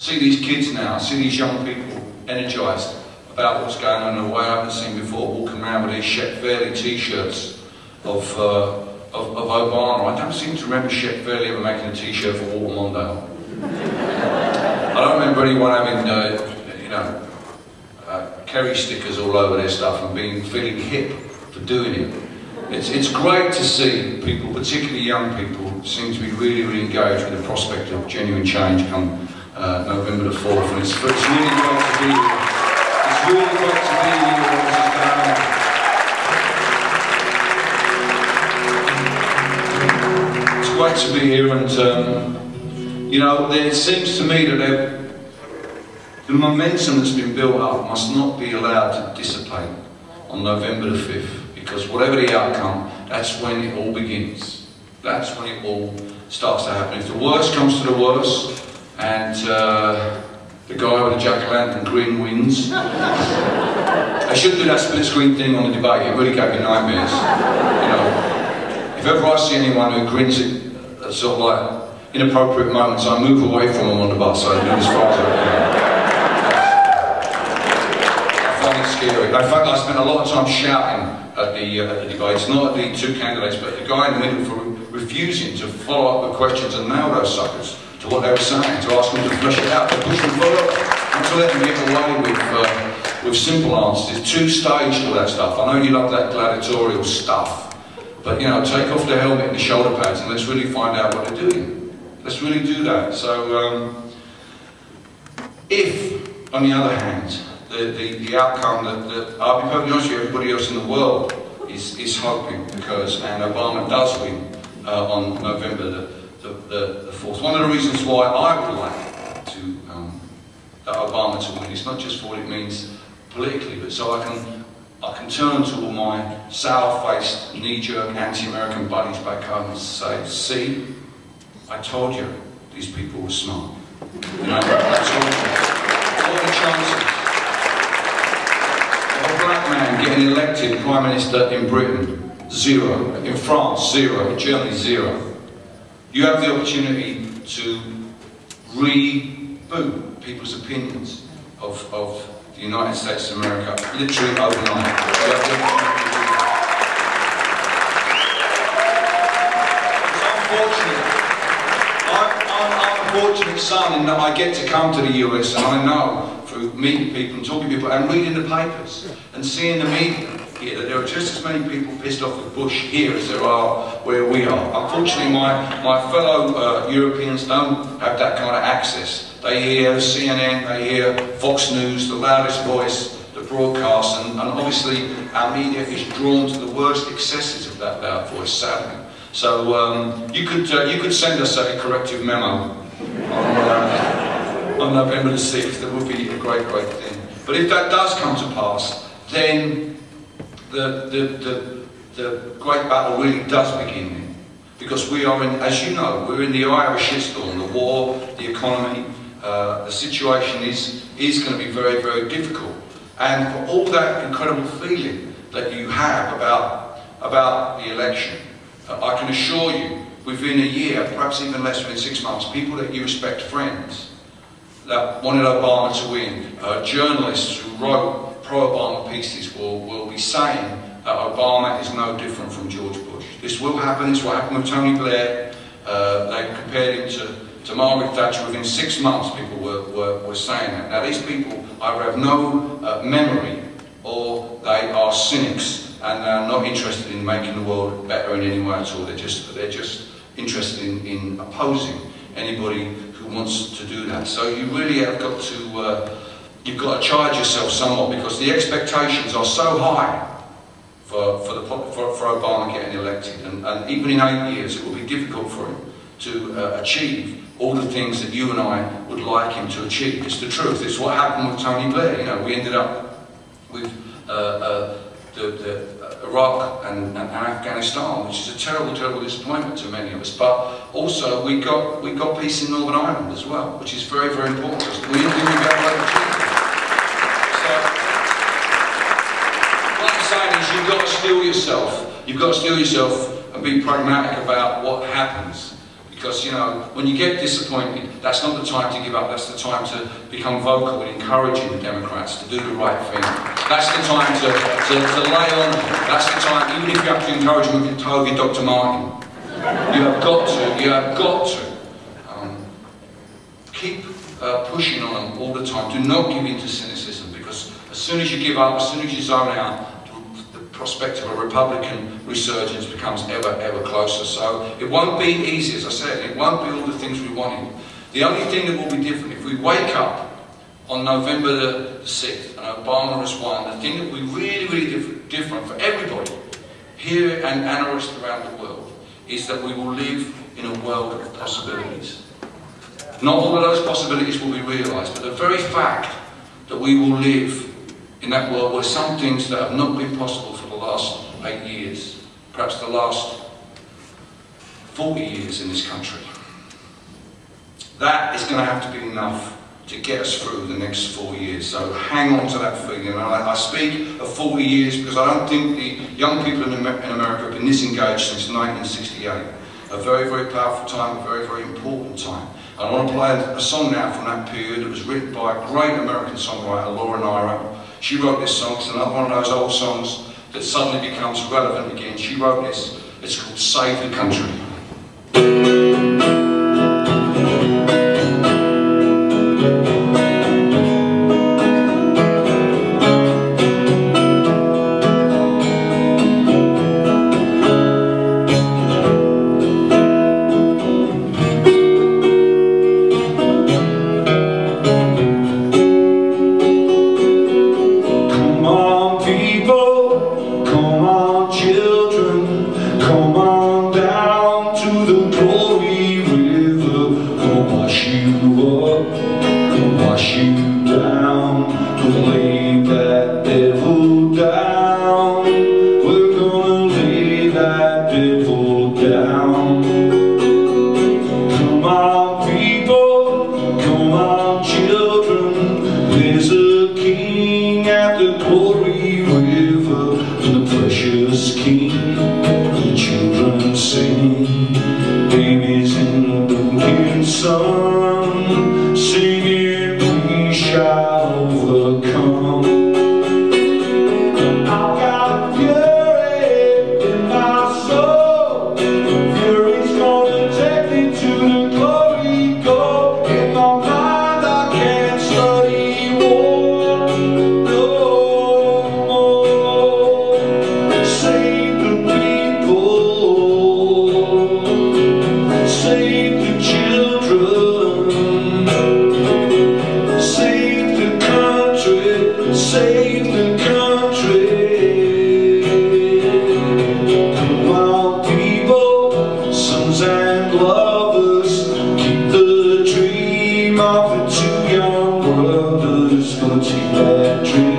See these kids now, see these young people energised about what's going on in a way I haven't seen before, walking around with these Shep Fairley t-shirts of Obama. I don't seem to remember Shep Fairley ever making a t-shirt for Walter Mondale. I don't remember anyone having, Kerry stickers all over their stuff and feeling hip for doing it. It's great to see people, particularly young people, seem to be really, really engaged with the prospect of genuine change come November the 4th, and it's really great to be here. It's really great to be here when this is going on. It's great to be here, and it seems to me that the momentum that's been built up must not be allowed to dissipate on November the 5th, because whatever the outcome, that's when it all begins. That's when it all starts to happen. If the worst comes to the worst, and the guy with the jack-o'-lantern grin wins, they should do that split screen thing on the debate. It really gave me nightmares. If ever I see anyone who grins at sort of like inappropriate moments, I move away from them on the bus. I do as far as I can. Scary. In fact, I spent a lot of time shouting at the debates, not at the two candidates, but the guy in the middle for refusing to follow up with questions and nail those suckers to what they were saying, to ask them to flesh it out, to push them further, and to let them get away with simple answers. It's two-staged, all that stuff. I know you love that gladiatorial stuff, but take off the helmet and the shoulder pads and let's really find out what they're doing. Let's really do that. So, if, on the other hand, the outcome that I'll be perfectly honest with you, everybody else in the world is hoping, and Obama does win on November the 4th. One of the reasons why I would like to Obama to win is not just for what it means politically, but so I can turn to all my sour-faced, knee-jerk, anti-American buddies back home and say, see, I told you these people were smart. I told you. What are the chances? A black man getting elected Prime Minister in Britain, 0. In France, 0. In Germany, 0. You have the opportunity to reboot people's opinions of the United States of America, literally overnight. I'm a fortunate son in that I get to come to the US, and I know through meeting people and talking to people and reading the papers and seeing the media here that there are just as many people pissed off with Bush here as there are where we are. Unfortunately, my fellow Europeans don't have that kind of access. They hear CNN, they hear Fox News, the loudest voice, the broadcast, and obviously our media is drawn to the worst excesses of that loud voice, sadly. So you could send us a corrective memo on November the 6th. That would be a great, great thing. But if that does come to pass, then the great battle really does begin. Because we are in, as you know, we're in the eye of a shitstorm. The war, the economy, the situation is going to be very, very difficult. And for all that incredible feeling that you have about the election, I can assure you, within a year, perhaps even less, within 6 months, people that you respect, friends, that wanted Obama to win, journalists who wrote pro-Obama pieces will be saying that Obama is no different from George Bush. This will happen. It's what happened with Tony Blair. They compared him to Margaret Thatcher. Within 6 months, people were saying that. Now, these people either have no memory or they are cynics and are not interested in making the world better in any way at all. They're just interested in opposing anybody who wants to do that. So you really have got to you've got to charge yourself somewhat, because the expectations are so high for Obama getting elected, and even in 8 years it will be difficult for him to achieve all the things that you and I would like him to achieve. It's the truth. It's what happened with Tony Blair. We ended up with Iraq and Afghanistan, which is a terrible, terrible disappointment to many of us. But also we got peace in Northern Ireland as well, which is very, very important to us. We didn't go away with it. So what I'm saying is, you've got to steel yourself. You've got to steel yourself and be pragmatic about what happens. Because, you know, when you get disappointed, that's not the time to give up, that's the time to become vocal in encouraging the Democrats to do the right thing. That's the time to lay on them. That's the time, even if you have to encourage them with Dr. Martin. You have got to keep pushing on them all the time. Do not give in to cynicism, because as soon as you give up, as soon as you zone out, the prospect of a Republican resurgence becomes ever closer. So it won't be easy, as I said, it won't be all the things we wanted. The only thing that will be different, if we wake up on November the 6th and Obama has won, the thing that will be really different for everybody here and analysts around the world is that we will live in a world of possibilities. Not all of those possibilities will be realised, but the very fact that we will live in that world where some things that have not been possible for the last 8 years, perhaps the last 40 years in this country, that is going to have to be enough to get us through the next 4 years. So hang on to that feeling. And I speak of 40 years because I don't think the young people in America have been this engaged since 1968. A very powerful time, a very important time. And I want to play a song now from that period that was written by a great American songwriter, Nyro. She wrote this song. It's another one of those old songs that suddenly becomes relevant again. She wrote this. It's called Save the Country. Gonna take that dream.